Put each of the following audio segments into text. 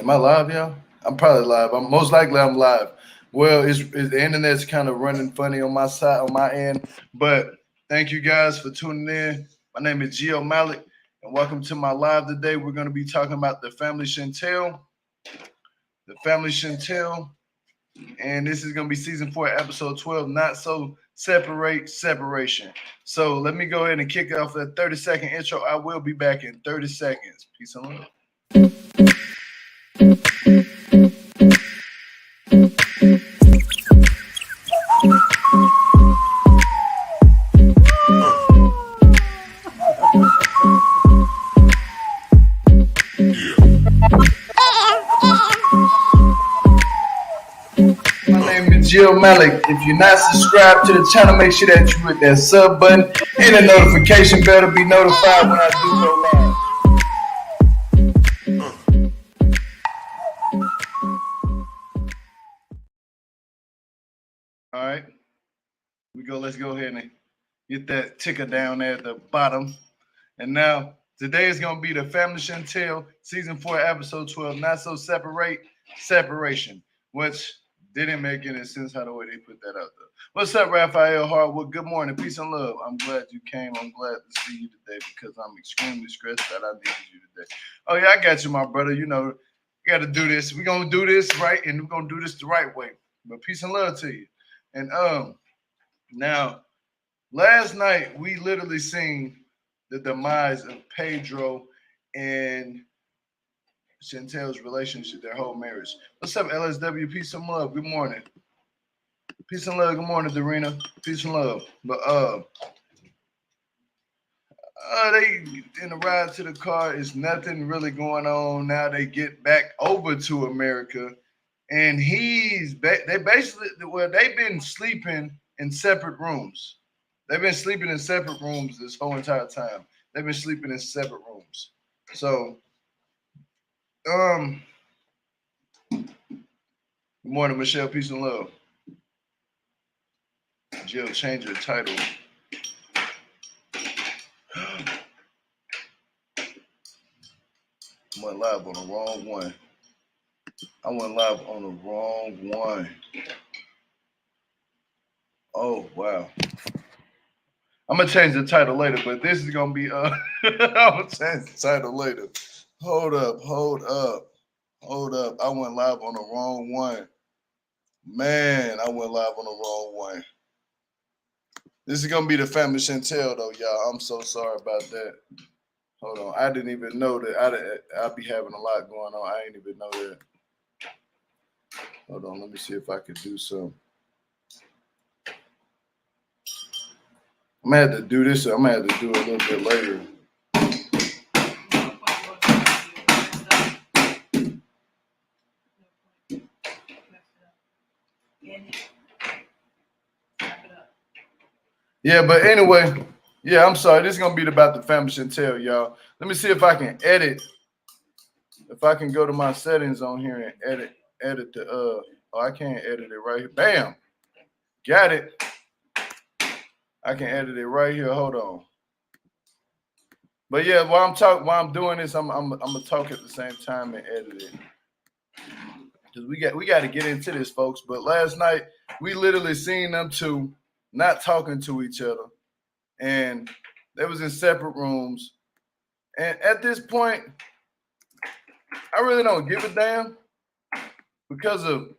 Am I live, y'all? I'm probably live. I'm most likely I'm live. Well, the internet's kind of running funny on my side, on my end. But thank you guys for tuning in. My name is Gio Malik, and welcome to my live today. We're going to be talking about the family Chantel. The family Chantel. And this is going to be season 4, episode 12, Not So Separation. So let me go ahead and kick off that 30-second intro. I will be back in 30 seconds. Peace and love. Jill Malik. If you're not subscribed to the channel, make sure that you hit that sub button and the notification bell to be notified when I do go live. All right, let's go ahead and get that ticker down there at the bottom. And now today is going to be the family Chantel season 4 episode 12, Not So Separation, which didn't make any sense how the way they put that out there. What's up, Raphael Hardwood? Good morning. Peace and love. I'm glad you came. I'm glad to see you today because I'm extremely stressed that I needed you today. Oh, yeah, I got you, my brother. You know, you got to do this. We're going to do this right, and we're going to do this the right way. But peace and love to you. And now, last night, we literally seen the demise of Pedro and Chantel's relationship, their whole marriage. What's up, LSW? Peace and love. Good morning. Peace and love. Good morning, Darina. Peace and love. But they in the ride to the car is nothing really going on. Now they get back over to America, and they've been sleeping in separate rooms. They've been sleeping in separate rooms this whole entire time. They've been sleeping in separate rooms. So. Good morning, Michelle. Peace and love. Jill, change your title. I went live on the wrong one. Oh, wow. I'm going to change the title later, but this is going to be, I'm going to change the title later. Hold up. I went live on the wrong one. Man, I went live on the wrong one. This is going to be the family Chantel, though, y'all. I'm so sorry about that. Hold on. I didn't even know that. I'd be having a lot going on. I didn't even know that. Hold on. Let me see if I could do something. I'm going to have to do this. I'm going to have to do it a little bit later. Yeah, but anyway, yeah, I'm sorry. This is going to be about the family Chantel, y'all. Let me see if I can edit. If I can go to my settings on here and edit the, oh, I can't edit it right here. Bam. Got it. I can edit it right here. Hold on. But yeah, while I'm doing this, I'm gonna talk at the same time and edit it. Because we got to get into this, folks. But last night, we literally seen them two not talking to each other, and they was in separate rooms. And at this point, I really don't give a damn because of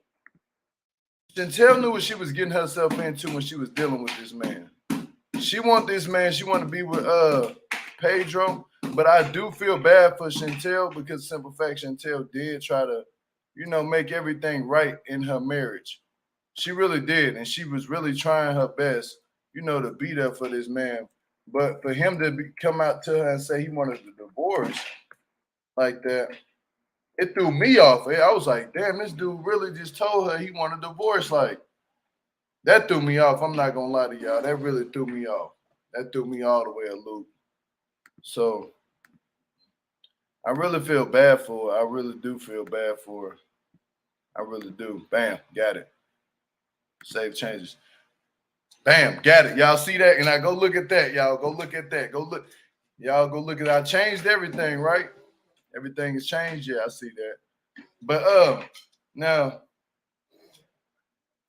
Chantel knew what she was getting herself into when she was dealing with this man. She want this man. She want to be with Pedro, but I do feel bad for Chantel because simple fact, Chantel did try to, make everything right in her marriage. She really did, and she was really trying her best, to be there for this man. But for him to come out to her and say he wanted a divorce like that, it threw me off. I was like, damn, this dude really just told her he wanted a divorce. Like, that threw me off. I'm not going to lie to y'all. That really threw me off. That threw me all the way a loop. So, I really feel bad for her. I really do feel bad for her. I really do. Bam, got it. Save changes. Bam, got it. Y'all see that? And I go look at that. Y'all go look at that. Y'all go look at that. I changed everything, right? Everything has changed. Yeah, I see that. But now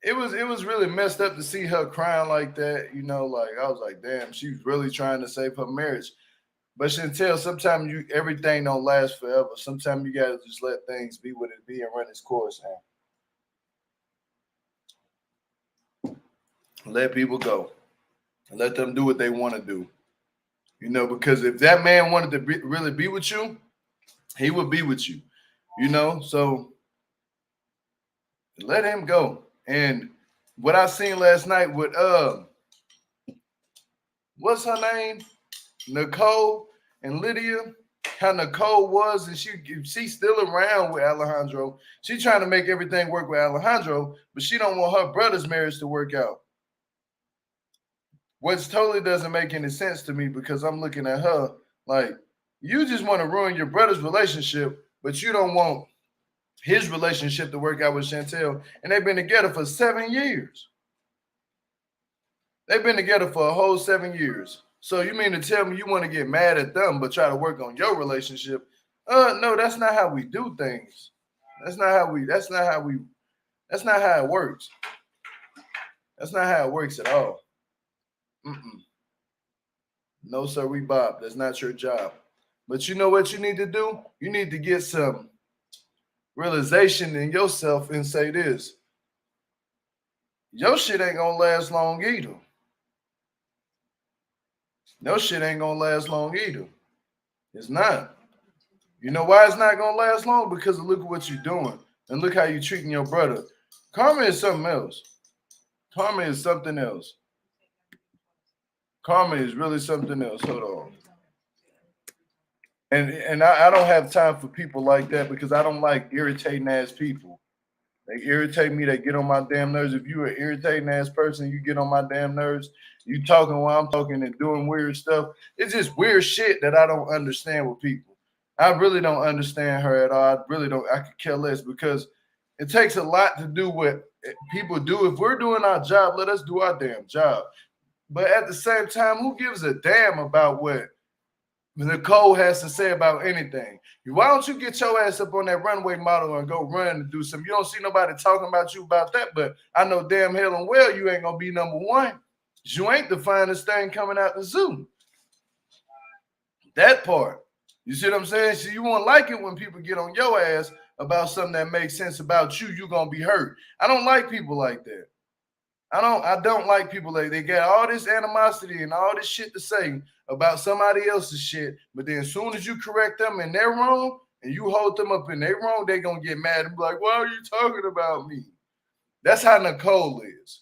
it was really messed up to see her crying like that. You know, like I was like, damn, she's really trying to save her marriage. But Chantel, sometimes everything don't last forever. Sometimes you gotta just let things be what it be and run its course, man. Let people go. Let them do what they want to do. You know, because if that man wanted to really be with you, he would be with you. You know, so let him go. And what I seen last night with what's her name? Nicole and Lydia. How Nicole was, and she's still around with Alejandro. She's trying to make everything work with Alejandro, but she don't want her brother's marriage to work out. Which totally doesn't make any sense to me because I'm looking at her like you just want to ruin your brother's relationship, but you don't want his relationship to work out with Chantel. And they've been together for 7 years. They've been together for a whole 7 years. So you mean to tell me you want to get mad at them but try to work on your relationship? No, that's not how we do things. That's not how it works. That's not how it works at all. Mm-mm. No, sir, Bob. That's not your job. But you know what you need to do? You need to get some realization in yourself and say this. Your shit ain't gonna last long either. No shit ain't gonna last long either. It's not. You know why it's not gonna last long? Because of look at what you're doing and look how you're treating your brother. Karma is something else. Karma is something else. Karma is really something else. Hold on. And I don't have time for people like that because I don't like irritating ass people. They irritate me. They get on my damn nerves. If you're an irritating ass person, you get on my damn nerves. You talking while I'm talking and doing weird stuff. It's just weird shit that I don't understand with people. I really don't understand her at all. I really don't. I could care less because it takes a lot to do what people do. If we're doing our job, let us do our damn job. But at the same time, who gives a damn about what Nicole has to say about anything? Why don't you get your ass up on that runway model and go run and do something? You don't see nobody talking about you about that, but I know damn hell and well you ain't gonna be number one. You ain't the finest thing coming out the zoo. That part. You see what I'm saying? So you won't like it when people get on your ass about something that makes sense about you. You're gonna be hurt. I don't like people like that. I don't like people like they got all this animosity and all this shit to say about somebody else's shit, but then as soon as you correct them and they're wrong and you hold them up and they're wrong, they're gonna get mad and be like, why are you talking about me? That's how Nicole is.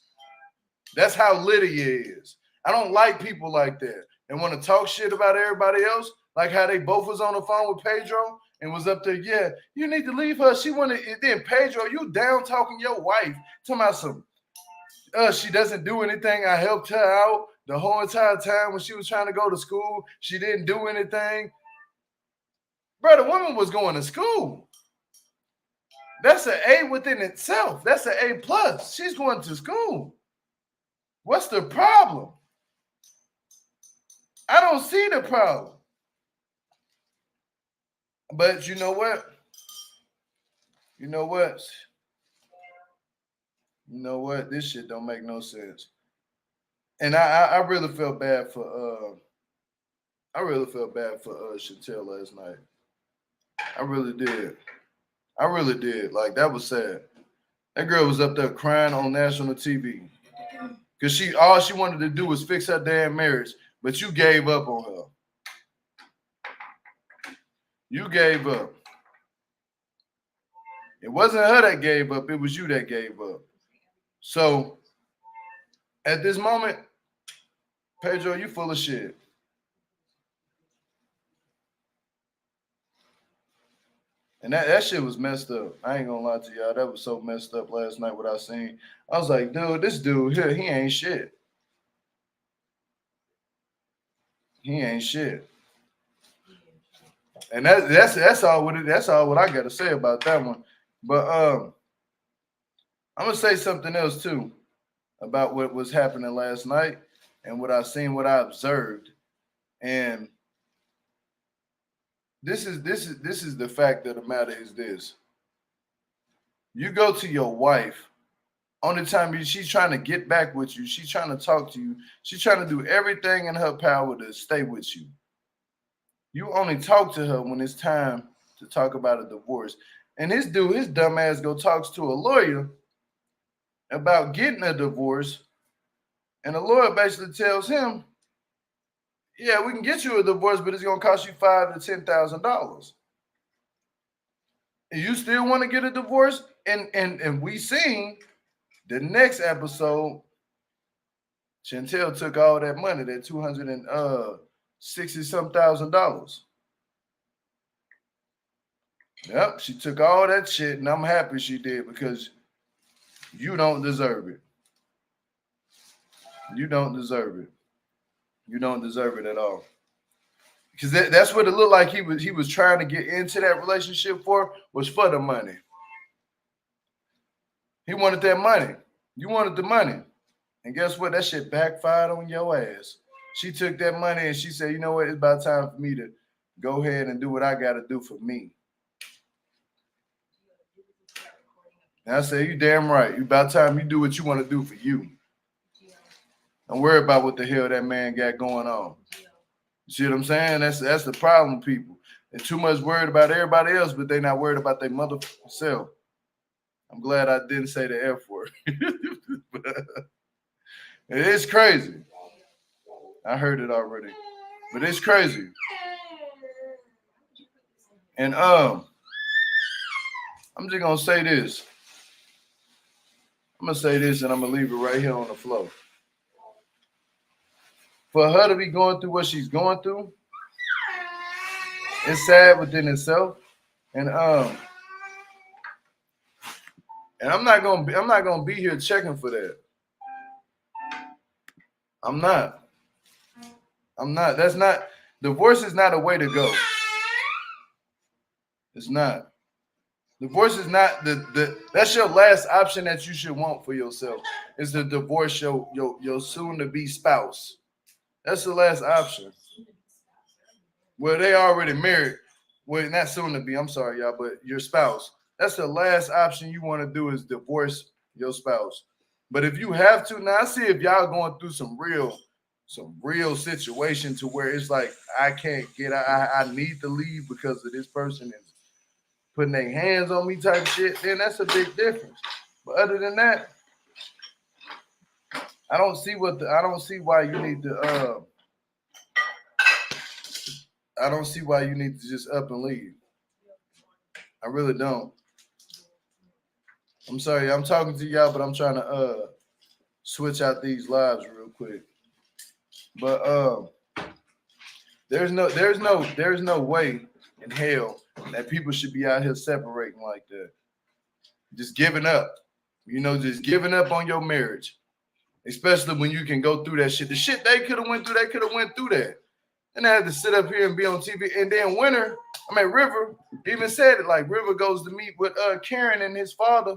That's how Lydia is. I don't like people like that. They want to talk shit about everybody else, like how they both was on the phone with Pedro and was up there, yeah, you need to leave her. She wanted, then Pedro, you down talking your wife, talking about some she doesn't do anything. I helped her out the whole entire time when she was trying to go to school. She didn't do anything. Bro, the woman was going to school. That's an A within itself. That's an A plus. She's going to school. What's the problem? I don't see the problem. But you know what? You know what? You know what? This shit don't make no sense. And I really felt bad for Chantel last night. I really did. I really did. Like that was sad. That girl was up there crying on national TV because all she wanted to do was fix her damn marriage, but you gave up on her. You gave up. It wasn't her that gave up. It was you that gave up. So at this moment, Pedro, you full of shit. And that shit was messed up. I ain't gonna lie to y'all. That was so messed up last night what I seen. I was like, dude, this dude here, he ain't shit. He ain't shit. And that's all what I gotta say about that one. But I'm gonna say something else too about what was happening last night and what I seen, what I observed. And this is the fact of the matter is this. You go to your wife. Only time she's trying to get back with you. She's trying to talk to you. She's trying to do everything in her power to stay with you. You only talk to her when it's time to talk about a divorce. And his dumb ass talks to a lawyer about getting a divorce. And the lawyer basically tells him, yeah, we can get you a divorce, but it's going to cost you $5,000 to $10,000. And you still want to get a divorce? And we seen the next episode, Chantel took all that money, that $260,000. Yep, she took all that shit, and I'm happy she did because you don't deserve it. You don't deserve it. You don't deserve it at all. Because that's what it looked like he was trying to get into that relationship for the money. He wanted that money. You wanted the money. And guess what? That shit backfired on your ass. She took that money and she said, you know what? It's about time for me to go ahead and do what I got to do for me. And I said, you damn right. It's about time you do what you want to do for you. Don't worry about what the hell that man got going on. You see what I'm saying? That's the problem, people. They're too much worried about everybody else, but they're not worried about their motherfucking self. I'm glad I didn't say the F word. It's crazy. I heard it already. But it's crazy. And I'm just gonna say this. I'm gonna say this and I'm gonna leave it right here on the floor. For her to be going through what she's going through, it's sad within itself. And I'm not gonna be here checking for that. I'm not. That's not. Divorce is not a way to go. It's not. Divorce is not that's your last option that you should want for yourself. Is to divorce your soon to be spouse. That's the last option. Well, they already married. Well, not soon to be. I'm sorry, y'all, but your spouse. That's the last option you want to do is divorce your spouse. But if you have to, now I see if y'all going through some real situation to where it's like I can't get I need to leave because of this person is putting their hands on me type shit, then that's a big difference. But other than that, I don't see why you need to I don't see why you need to just up and leave. I really don't. I'm sorry, I'm talking to y'all, but I'm trying to switch out these lives real quick. But there's no way in hell that people should be out here separating like that. Just giving up. Just giving up on your marriage. Especially when you can go through that shit. The shit they could have went through that. And they had to sit up here and be on TV. And then River even said it, like River goes to meet with Karen and his father,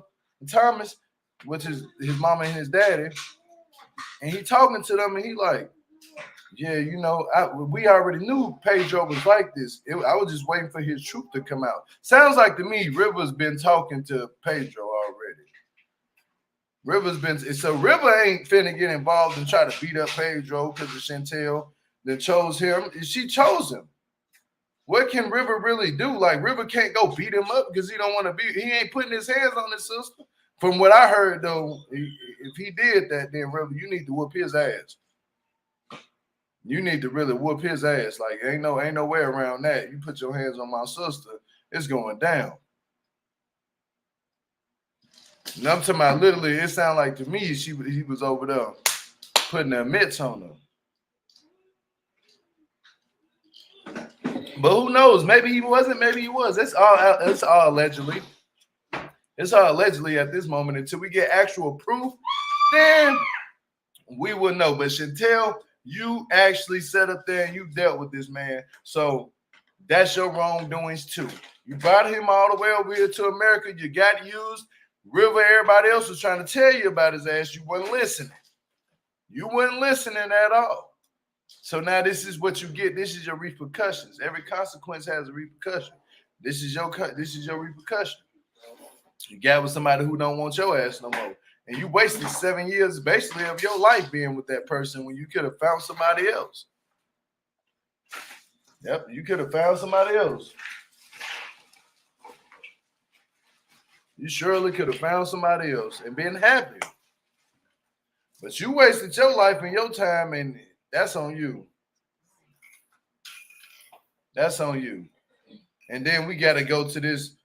Thomas, which is his mama and his daddy. And he talking to them and he like, yeah, we already knew Pedro was like this. I was just waiting for his truth to come out. Sounds like to me, River's been talking to Pedro already. So River ain't finna get involved and try to beat up Pedro because of Chantel that chose him. She chose him. What can River really do? Like River can't go beat him up because he don't want to be. He ain't putting his hands on his sister. From what I heard though, if he did that, then River, you need to whoop his ass. You need to really whoop his ass. Like ain't no way around that. You put your hands on my sister, it's going down. And I'm talking about literally, it sounded like to me he was over there putting their mitts on her. But who knows? Maybe he wasn't, maybe he was. It's all allegedly. It's all allegedly at this moment. Until we get actual proof, then we will know. But Chantel, you actually sat up there and you dealt with this man. So that's your wrongdoings too. You brought him all the way over here to America. You got used. River, everybody else was trying to tell you about his ass. You weren't listening. You weren't listening at all. So now this is what you get. This is your repercussions. Every consequence has a repercussion. This is your repercussion. You got with somebody who don't want your ass no more. And you wasted 7 years basically of your life being with that person when you could have found somebody else. Yep, you could have found somebody else. You surely could have found somebody else and been happy. But you wasted your life and your time, and that's on you. That's on you. And then we got to go to this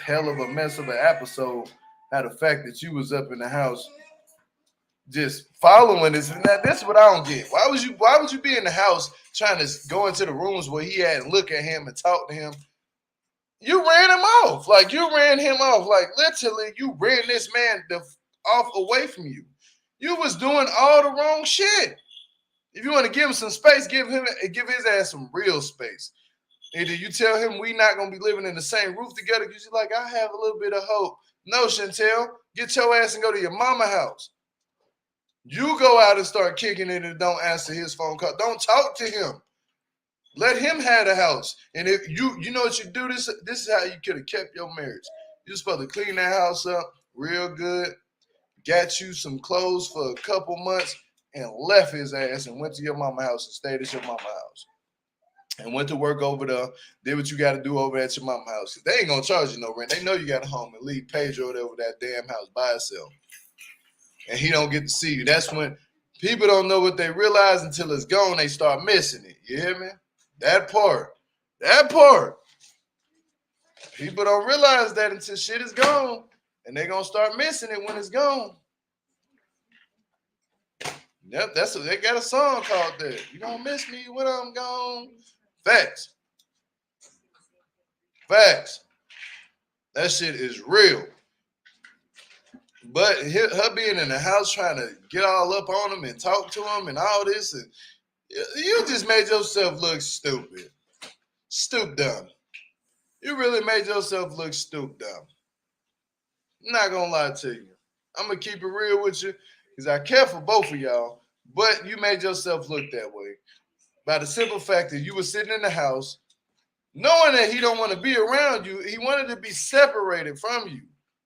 hell of a mess of an episode. How the fact that you was up in the house just following this, and this is what I don't get. Why would you be in the house trying to go into the rooms where he had and look at him and talk to him? You ran him off. Like, you ran him off. Like, literally, you ran this man off away from you. You was doing all the wrong shit. If you want to give him some space, give his ass some real space. Either you tell him we not going to be living in the same roof together because you're like, I have a little bit of hope. No, Chantel, get your ass and go to your mama house. You go out and start kicking it and don't answer his phone call. Don't talk to him. Let him have the house. And if you know what you do, this is how you could have kept your marriage. You're supposed to clean that house up real good, got you some clothes for a couple months, and left his ass and went to your mama house and stayed at your mama house. And went to work over there, did what you got to do over at your mama house. They ain't going to charge you no rent. They know you got a home, and leave Pedro over that damn house by himself. And he don't get to see you. That's when people don't know what they realize until it's gone. They start missing it. You hear me? That part. People don't realize that until shit is gone. And they're going to start missing it when it's gone. Yep, they got a song called that. You gonna miss me when I'm gone. Facts. That shit is real. But her being in the house trying to get all up on him and talk to him and all this, and you just made yourself look stupid. Stoop dumb. You really made yourself look stoop dumb. I'm not gonna lie to you. I'm gonna keep it real with you because I care for both of y'all, but you made yourself look that way by the simple fact that you were sitting in the house knowing that he don't want to be around you. He wanted to be separated from you.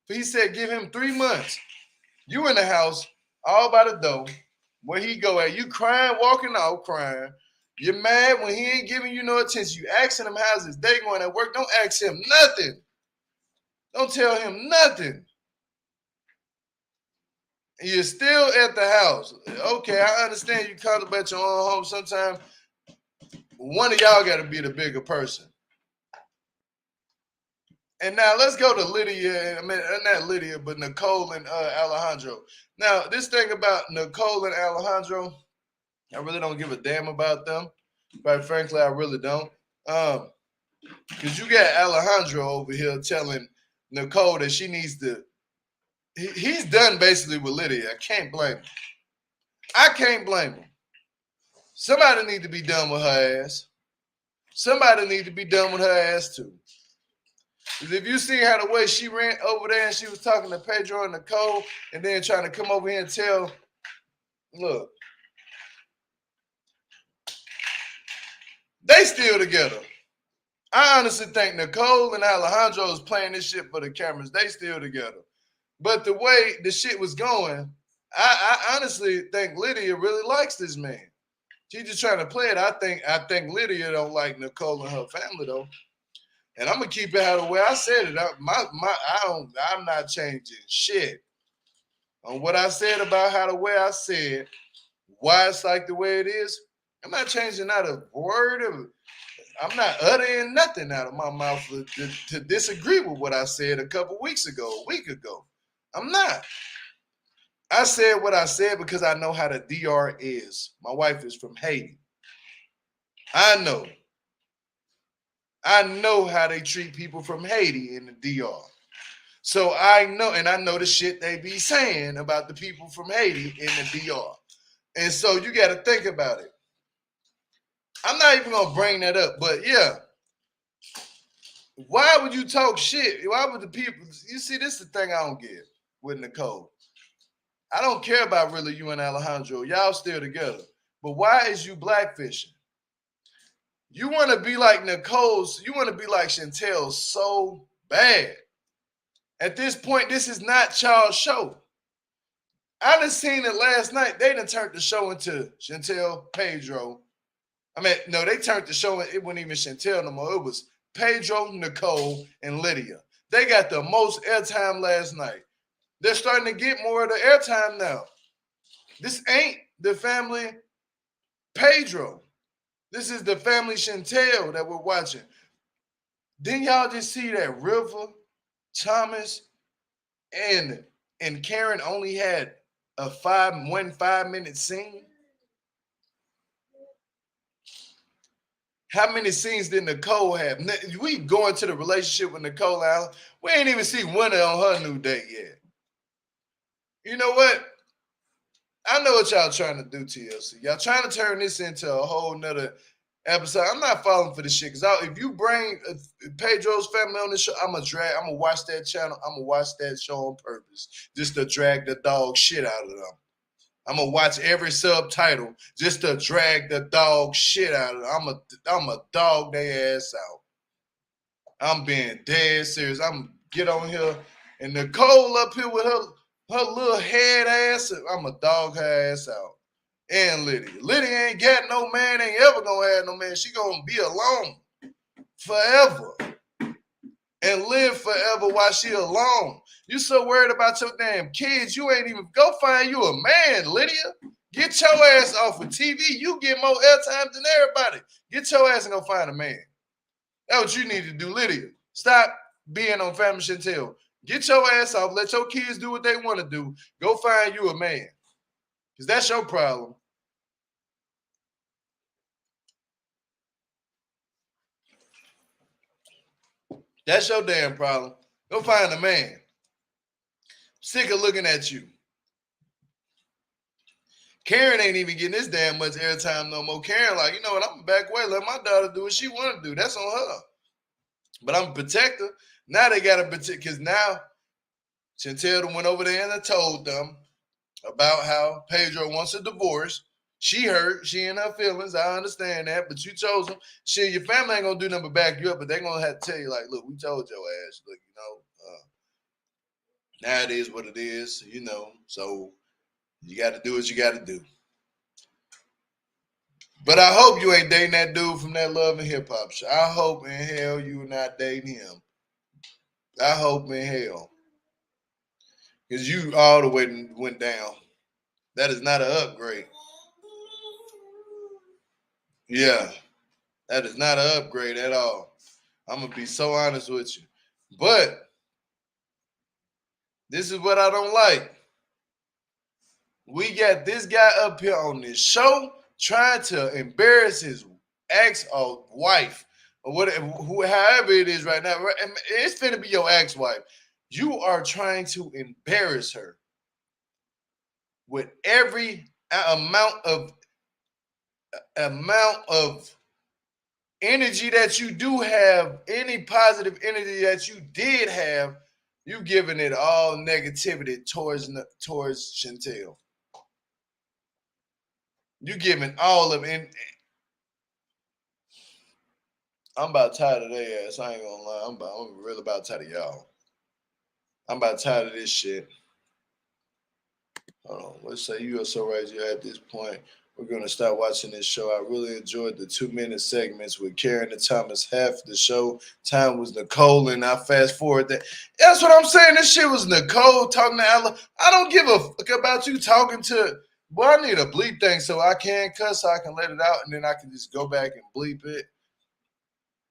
So he said, give him 3 months. You in the house, all by the door, where he go at. You crying, walking out, crying. You're mad when he ain't giving you no attention. You asking him how's his day going at work. Don't ask him nothing. Don't tell him nothing. And you're still at the house. Okay, I understand you contemplate your own home. Sometimes one of y'all got to be the bigger person. And now let's go to Lydia. I mean, not Lydia, but Nicole and Alejandro. Now, this thing about Nicole and Alejandro, I really don't give a damn about them. Quite frankly, I really don't. Because you got Alejandro over here telling Nicole that she needs to. He's done basically with Lydia. I can't blame him. Somebody need to be done with her ass. Somebody need to be done with her ass too. Because if you see how the way she ran over there and she was talking to Pedro and Nicole and then trying to come over here and tell, look, they still together. I honestly think Nicole and Alejandro is playing this shit for the cameras. They still together. But the way the shit was going, I honestly think Lydia really likes this man. She's just trying to play it. I think Lydia don't like Nicole and her family though. And I'm gonna keep it how the way I said it. I'm not changing shit on what I said about how the way I said why it's like the way it is. I'm not changing not a word of it. I'm not uttering nothing out of my mouth to disagree with what I said a couple weeks ago, a week ago. I'm not. I said what I said because I know how the DR is. My wife is from Haiti. I know how they treat people from Haiti in the DR. So I know the shit they be saying about the people from Haiti in the DR. And so you got to think about it. I'm not even going to bring that up, but yeah. Why would you talk shit? Why would the people, you see, this is the thing I don't get with Nicole. I don't care about really you and Alejandro. Y'all still together. But why is you blackfishing? You want to be like Nicole's, you want to be like Chantel so bad. At this point, this is not y'all's show. I done seen it last night. They done turned the show into Chantel, Pedro. I mean, no, they turned the show, it wasn't even Chantel no more. It was Pedro, Nicole, and Lydia. They got the most airtime last night. They're starting to get more of the airtime now. This ain't the family Pedro. This is the family Chantel that we're watching. Didn't y'all just see that River, Thomas, and Karen only had a 5-minute scene? How many scenes did Nicole have? We go into the relationship with Nicole Allen. We ain't even see Winter on her new date yet. You know what? I know what y'all trying to do, TLC. Y'all trying to turn this into a whole nother episode. I'm not falling for this shit because if you bring Pedro's family on this show, I'm gonna watch that channel. I'm gonna watch that show on purpose just to drag the dog shit out of them. I'm gonna watch every subtitle just to drag the dog shit out of them. I'm a dog their ass out. I'm being dead serious. I'm gonna get on here and Nicole up here with her little head ass. I'm a dog her ass out. And Lydia. Lydia ain't got no man, ain't ever gonna have no man. She gonna be alone forever and live forever while she alone. You so worried about your damn kids, you ain't even go find you a man, Lydia. Get your ass off of TV. You get more airtime than everybody. Get your ass and go find a man. That's what you need to do, Lydia. Stop being on Family Chantel. Get your ass off. Let your kids do what they want to do. Go find you a man. Because that's your problem. That's your damn problem. Go find a man. Sick of looking at you. Karen ain't even getting this damn much airtime no more. Karen like, you know what, I'm back away. Let my daughter do what she want to do. That's on her. But I'm a protector. Now they got to protect, because now Chantel went over there and told them about how Pedro wants a divorce. She hurt. She in her feelings. I understand that. But you chose them. Shit, your family ain't going to do nothing but back you up. But they're going to have to tell you, like, look, we told your ass. Look, now it is what it is, So you got to do what you got to do. But I hope you ain't dating that dude from that Love and Hip Hop show. I hope in hell you not dating him. I hope in hell. Because you all the way went down. That is not an upgrade. Yeah. That is not an upgrade at all. I'm going to be so honest with you. But this is what I don't like. We got this guy up here on this show trying to embarrass his ex or wife or whatever, however it is right now. It's finna be your ex-wife. You are trying to embarrass her with every amount of energy that you do have, any positive energy that you did have, you giving it all negativity towards Chantel. You giving all of it. I'm about tired of their ass. I ain't gonna lie. I'm really about tired of y'all. I'm about tired of this shit. Hold on. Let's say you are so right. You're at this point. We're gonna start watching this show. I really enjoyed the 2-minute segments with Karen and Thomas. Half the show time was Nicole, and I fast forward that. That's what I'm saying. This shit was Nicole talking to Ella. I don't give a fuck about you talking to. Boy, I need a bleep thing so I can cuss, so I can let it out, and then I can just go back and bleep it.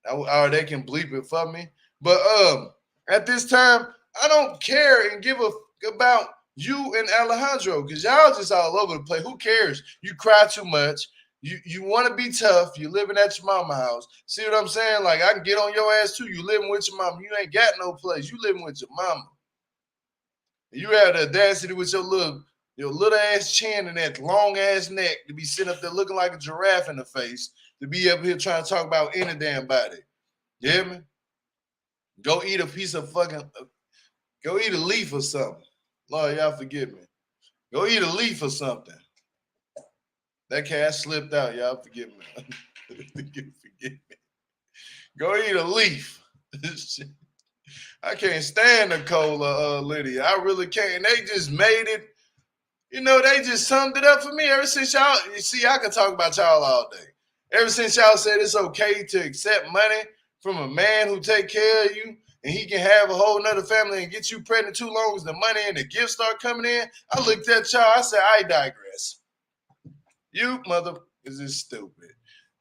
Or they can bleep it for me. But at this time, I don't care and give a fuck about you and Alejandro, because y'all just all over the place. Who cares? You cry too much. You want to be tough. You living at your mama house. See what I'm saying? Like, I can get on your ass too. You living with your mama. You ain't got no place. You living with your mama. You have the audacity with your little ass chin and that long ass neck to be sitting up there looking like a giraffe in the face, to be up here trying to talk about any damn body. You hear me? Go eat a piece of go eat a leaf or something. Lord, y'all forgive me. Go eat a leaf or something. That cat slipped out. Y'all forgive me. forgive me. Go eat a leaf. I can't stand Nicole or Lydia. I really can't. They just made it. You know, they just summed it up for me. Ever since y'all, you see, I can talk about y'all all day. Ever since y'all said it's okay to accept money from a man who take care of you and he can have a whole nother family and get you pregnant too long as the money and the gifts start coming in, I looked at y'all. I said, I digress. You mother is stupid.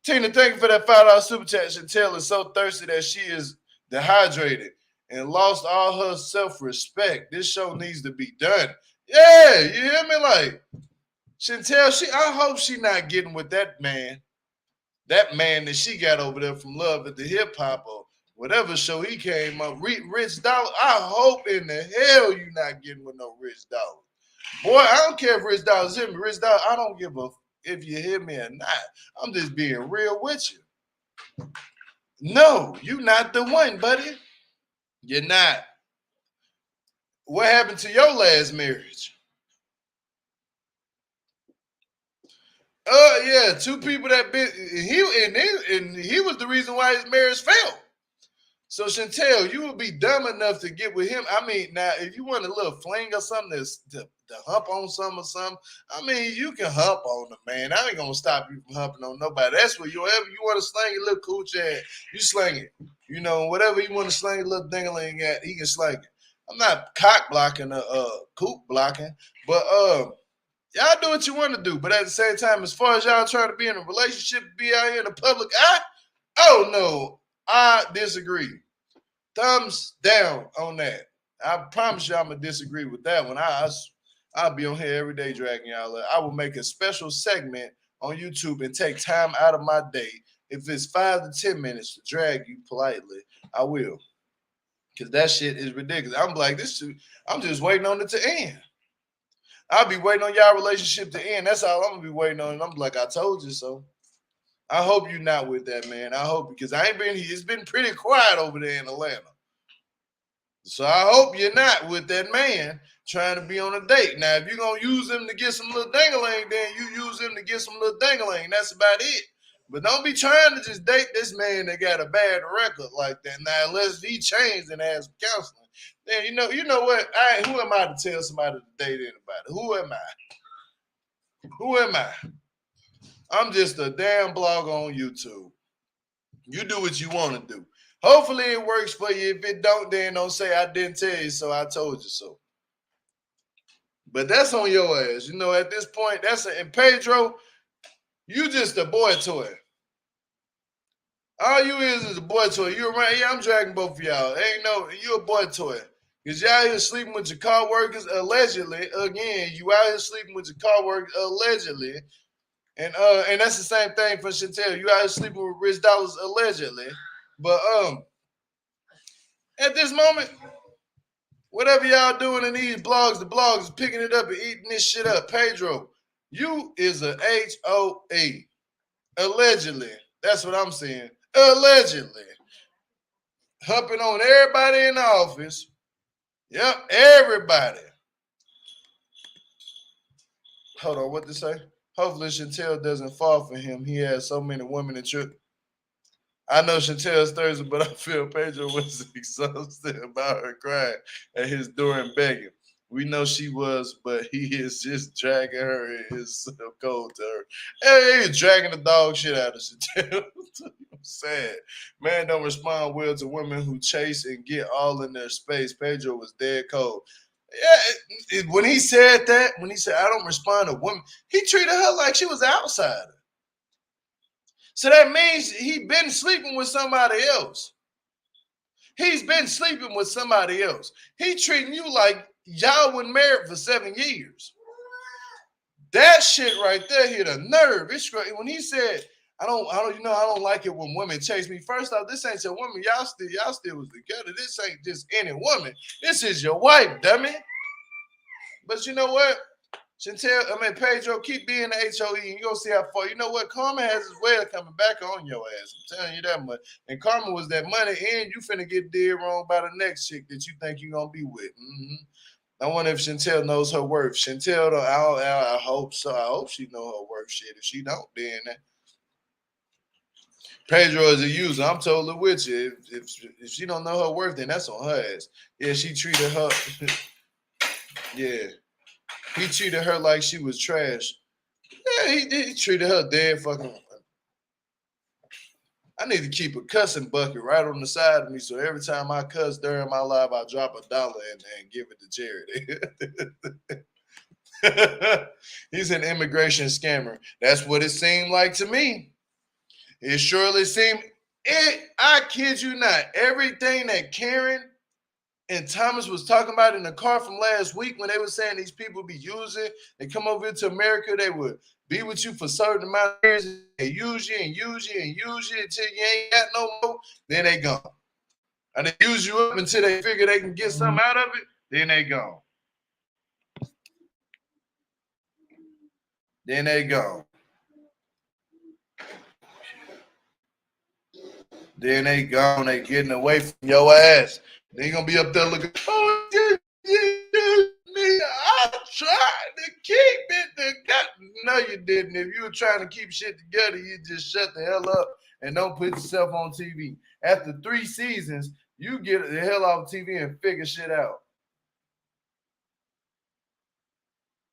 Tina, thank you for that $5 super chat. Chantel is so thirsty that she is dehydrated and lost all her self-respect. This show needs to be done. Yeah, you hear me? Like, Chantel, I hope she not getting with that man that she got over there from Love at the Hip Hop or whatever show he came up. Rich Dollar. I hope in the hell you not getting with no Rich Dollar. Boy, I don't care if Rich Dollar's hit me. Rich Dollar, I don't give a if you hear me or not. I'm just being real with you. No, you not the one, buddy. You're not. What happened to your last marriage? Yeah, two people that been he was the reason why his marriage failed. So Chantel, you would be dumb enough to get with him. I mean, now if you want a little fling or something to hump on some or something, I mean, you can hump on the man. I ain't gonna stop you from humping on nobody. That's what you want to slang your little cooch at, you slang it. You know, whatever you want to slang your little dingling at, he can slang it. I'm not cock blocking or coop blocking, but y'all do what you want to do. But at the same time, as far as y'all trying to be in a relationship, be out here in the public eye, oh no, I disagree. Thumbs down on that. I promise you I'm going to disagree with that one. I'll be on here every day dragging y'all up. I will make a special segment on YouTube and take time out of my day. If it's 5 to 10 minutes to drag you politely, I will. Because that shit is ridiculous. I'm like, I'm just waiting on it to end. I'll be waiting on y'all relationship to end. That's all I'm going to be waiting on. And I'm like, I told you so. I hope you're not with that, man. I hope, because I ain't been here. It's been pretty quiet over there in Atlanta. So I hope you're not with that man trying to be on a date. Now, if you're going to use him to get some little dangling, then you use him to get some little dangling. That's about it. But don't be trying to just date this man that got a bad record like that. Now, unless he changed and has counseling, then you know what? Who am I to tell somebody to date anybody? Who am I? Who am I? I'm just a damn blog on YouTube. You do what you want to do. Hopefully it works for you. If it don't, then don't say I didn't tell you so. I told you so. But that's on your ass. You know, at this point, and Pedro, you just a boy toy. All you is a boy toy. You around, yeah, I'm dragging both of y'all. You a boy toy. Because you out here sleeping with your car workers, allegedly. Again, you out here sleeping with your car workers, allegedly. And that's the same thing for Chantel. You out here sleeping with Rich Dollars, allegedly. But at this moment, whatever y'all doing in these blogs, the blogs is picking it up and eating this shit up. Pedro, you is a HOE. Allegedly. That's what I'm saying. Allegedly. Humping on everybody in the office. Yep, everybody. Hold on, what to say? Hopefully Chantel doesn't fall for him. He has so many women in church. I know Chantel's Thursday, but I feel Pedro was exhausted about her crying at his door and begging. We know she was, but he is just dragging her. It is so cold to her. Hey, he's dragging the dog shit out of Chantel. I'm sad. Man don't respond well to women who chase and get all in their space. Pedro was dead cold. Yeah, when he said I don't respond to women, he treated her like she was an outsider. So that means he been sleeping with somebody else. He's been sleeping with somebody else. He treating you like y'all were married for 7 years. That shit right there hit a nerve. It's when he said, I don't like it when women chase me. First off, this ain't your woman. Y'all still was together. This ain't just any woman. This is your wife, dummy. But you know what? Pedro, keep being the HOE and you're going to see how far. You know what? Karma has its way of coming back on your ass. I'm telling you that much. And karma was that money, and you finna get dead wrong by the next chick that you think you're going to be with. I wonder if Chantel knows her worth. Chantel, I hope so. I hope she know her worth. Shit, if she don't, then Pedro is a user. I'm totally with you. If she don't know her worth, then that's on her ass. Yeah, she treated her. Yeah, he treated her like she was trash. Yeah, he treated her dead fucking. I need to keep a cussing bucket right on the side of me, so every time I cuss during my live, I drop $1 and give it to charity. He's an immigration scammer. That's what it seemed like to me. It surely seemed it. I kid you not. Everything that Karen and Thomas was talking about in the car from last week when they were saying these people be using, they come over to America, they would be with you for a certain amount of years, and use you and use you and use you until you ain't got no more, then they gone. And they use you up until they figure they can get something out of it, then they gone. Then they gone. Then they gone, they getting away from your ass. They gonna be up there looking, oh, you me. I tried to keep it together. No, you didn't. If you were trying to keep shit together, you just shut the hell up and don't put yourself on TV. After 3 seasons, you get the hell off TV and figure shit out.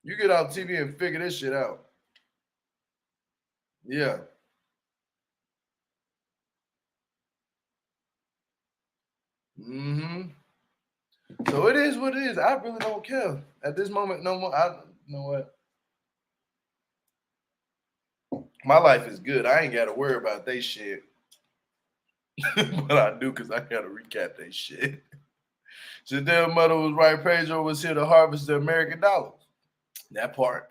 You get off TV and figure this shit out. Yeah. Mm-hmm. So it is what it is. I really don't care. At this moment, no more. You know what? My life is good. I ain't got to worry about they shit. But I do because I got to recap they shit. Chantel mother was right. Pedro was here to harvest the American dollar. That part.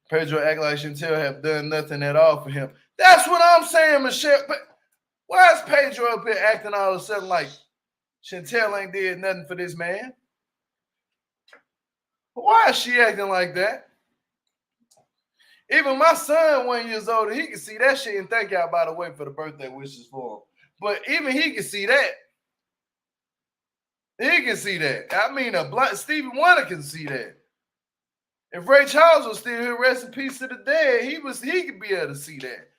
Pedro act like Chantel have done nothing at all for him. That's what I'm saying, Michelle. But why is Pedro up here acting all of a sudden like Chantel ain't did nothing for this man? Why is she acting like that? Even my son, 1 year older, he can see that shit and thank y'all, by the way, for the birthday wishes for him. But even he can see that. He can see that. I mean, Stevie Wonder can see that. If Ray Charles was still here, rest in peace to the dead, he could be able to see that.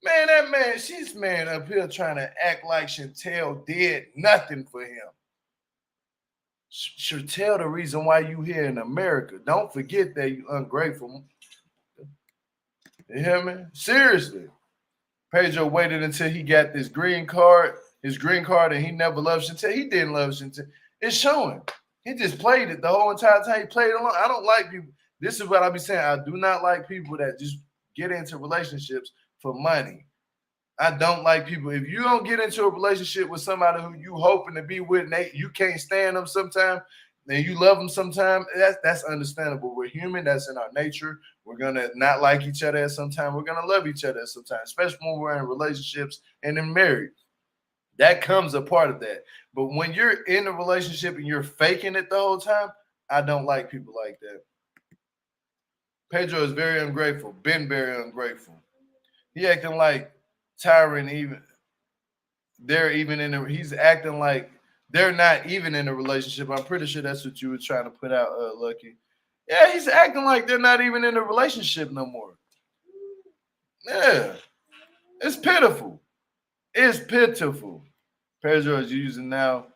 Man, she's up here trying to act like Chantel did nothing for him. Chantel, the reason why you here in America. Don't forget that you ungrateful. You hear me? Seriously. Pedro waited until he got his green card, and he never loved Chantel. He didn't love Chantel. It's showing. He just played it the whole entire time. He played along. I don't like people. This is what I be saying. I do not like people that just get into relationships for money. I don't like people. If you don't get into a relationship with somebody who you hoping to be with, and you can't stand them sometimes, and you love them sometimes, that's understandable. We're human. That's in our nature. We're going to not like each other at some time. We're going to love each other at some time, especially when we're in relationships and in marriage. That comes a part of that. But when you're in a relationship and you're faking it the whole time, I don't like people like that. Pedro is very ungrateful, been very ungrateful. He acting like Tyron he's acting like they're not even in a relationship. I'm pretty sure that's what you were trying to put out, Lucky. Yeah, he's acting like they're not even in a relationship no more. Yeah. It's pitiful. It's pitiful. Pedro is using now,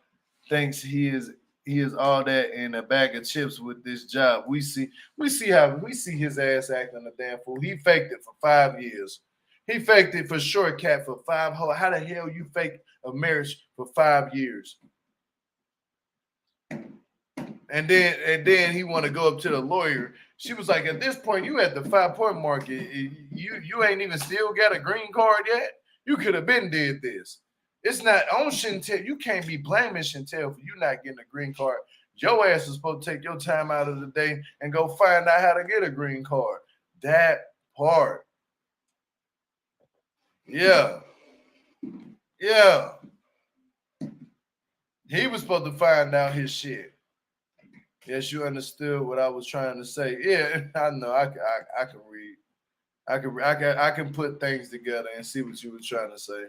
thinks he is all that in a bag of chips with this job. We see his ass acting a damn fool. He faked it for 5 years. He faked it for short cat for 5. How the hell you fake a marriage for 5 years? And then he want to go up to the lawyer. She was like, at this point, you at the 5-point mark. You ain't even still got a green card yet. You could have been did this. It's not on Chantel. You can't be blaming Chantel for you not getting a green card. Your ass is supposed to take your time out of the day and go find out how to get a green card. That part. Yeah. Yeah. He was supposed to find out his shit. Yes, you understood what I was trying to say. Yeah, I know. I can read. I can put things together and see what you were trying to say.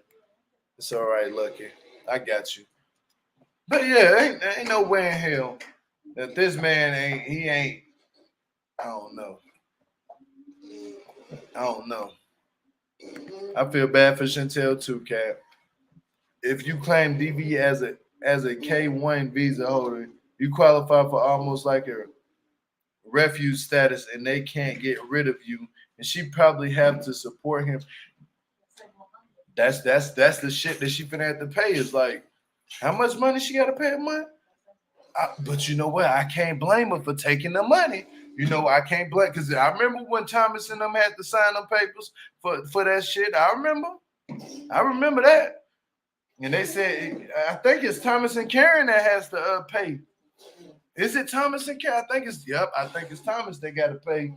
It's all right, Lucky. I got you. But yeah, ain't no way in hell that this man ain't. I don't know. I feel bad for Chantel too, Cap. If you claim DV as a K1 visa holder, you qualify for almost like a refuge status, and they can't get rid of you. And she probably have to support him. That's the shit that she finna have to pay. Is like, how much money she got to pay a month? But you know what? I can't blame her for taking the money. You know, I can't blame, because I remember when Thomas and them had to sign them papers for that shit. I remember that. And they said, I think it's Thomas and Karen that has to pay. Is it Thomas and Karen? I think it's Thomas that got to pay,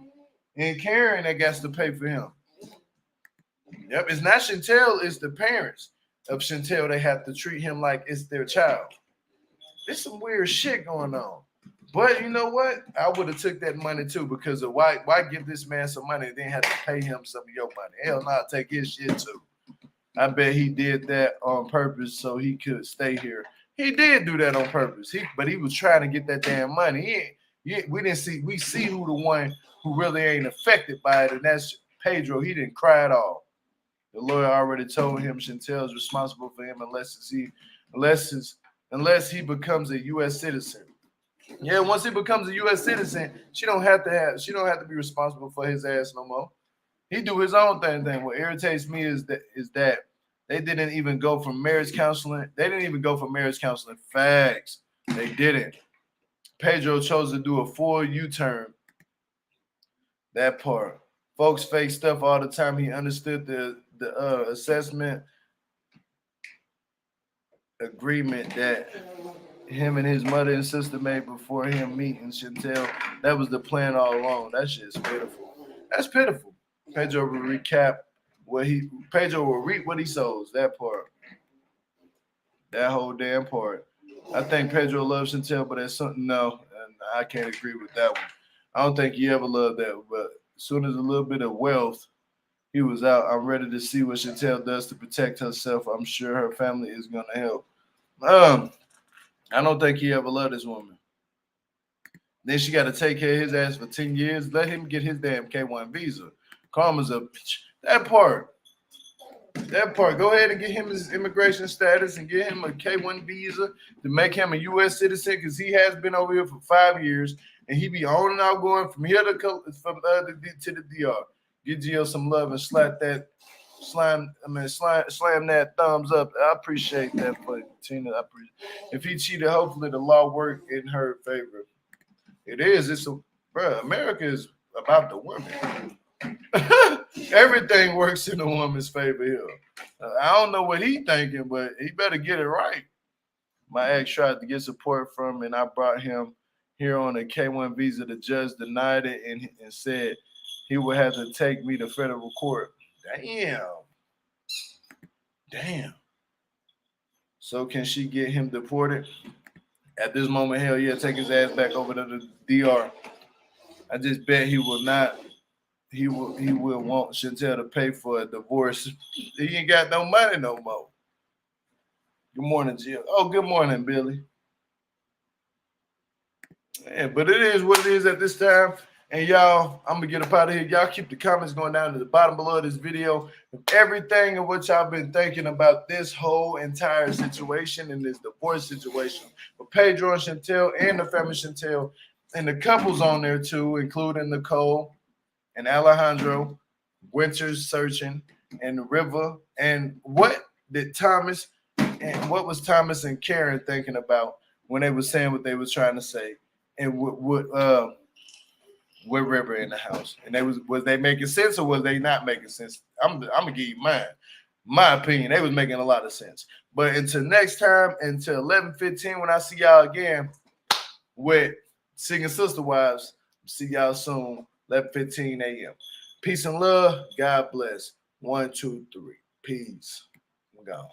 and Karen that got to pay for him. Yep, it's not Chantel, it's the parents of Chantel. They have to treat him like it's their child. There's some weird shit going on. But you know what? I would have took that money too, because of why give this man some money and then have to pay him some of your money? Hell no, I'll take his shit too. I bet he did that on purpose so he could stay here. He did do that on purpose. But he was trying to get that damn money. We see who the one who really ain't affected by it, and that's Pedro. He didn't cry at all. The lawyer already told him Chantel's responsible for him unless he becomes a U.S. citizen. Yeah, once he becomes a U.S. citizen, she don't have to be responsible for his ass no more. He do his own thing. What irritates me is that they didn't even go for marriage counseling. They didn't even go for marriage counseling. Facts. They didn't. Pedro chose to do a full U-turn. That part. Folks fake stuff all the time. He understood the assessment agreement that him and his mother and sister made before him meeting Chantel. That was the plan all along. That shit's pitiful. That's pitiful. Pedro will reap what he sows. That part. That whole damn part. I think Pedro loves Chantel, but that's something and I can't agree with that one. I don't think he ever loved that, but as soon as a little bit of wealth, he was out. I'm ready to see what Chantel does to protect herself. I'm sure her family is gonna help. I don't think he ever loved this woman. Then she got to take care of his ass for 10 years. Let him get his damn K1 visa. Karma's a bitch. That part. Go ahead and get him his immigration status and get him a K1 visa to make him a U.S. citizen, because he has been over here for 5 years and he be on and out going from here to the DR. Get Gio some love and slam that thumbs up. I appreciate that for Tina. If he cheated, hopefully the law worked in her favor. It is. America is about the women. Everything works in a woman's favor here. I don't know what he thinking, but he better get it right. My ex tried to get support from, and I brought him here on a K1 visa. The judge denied it and said he would have to take me to federal court. Damn. So can she get him deported? At this moment, hell yeah, take his ass back over to the DR. I just bet he will not. He will want Chantel to pay for a divorce. He ain't got no money no more. Good morning, Jill. Oh, good morning, Billy. Yeah, but it is what it is at this time. And y'all, I'm gonna get up out of here. Y'all keep the comments going down to the bottom below this video of everything and what y'all been thinking about this whole entire situation and this divorce situation for Pedro and Chantel and the family Chantel and the couples on there too, including Nicole and Alejandro, Winter's searching, and River. And what was Thomas and Karen thinking about when they were saying what they was trying to say? And with River in the house, and was they making sense or was they not making sense? I'm gonna give you my opinion. They was making a lot of sense. But until next time, until 11:15, when I see y'all again with Singing Sister Wives, see y'all soon. 11:15 a.m. Peace and love. God bless. 1, 2, 3. Peace. I'm gone.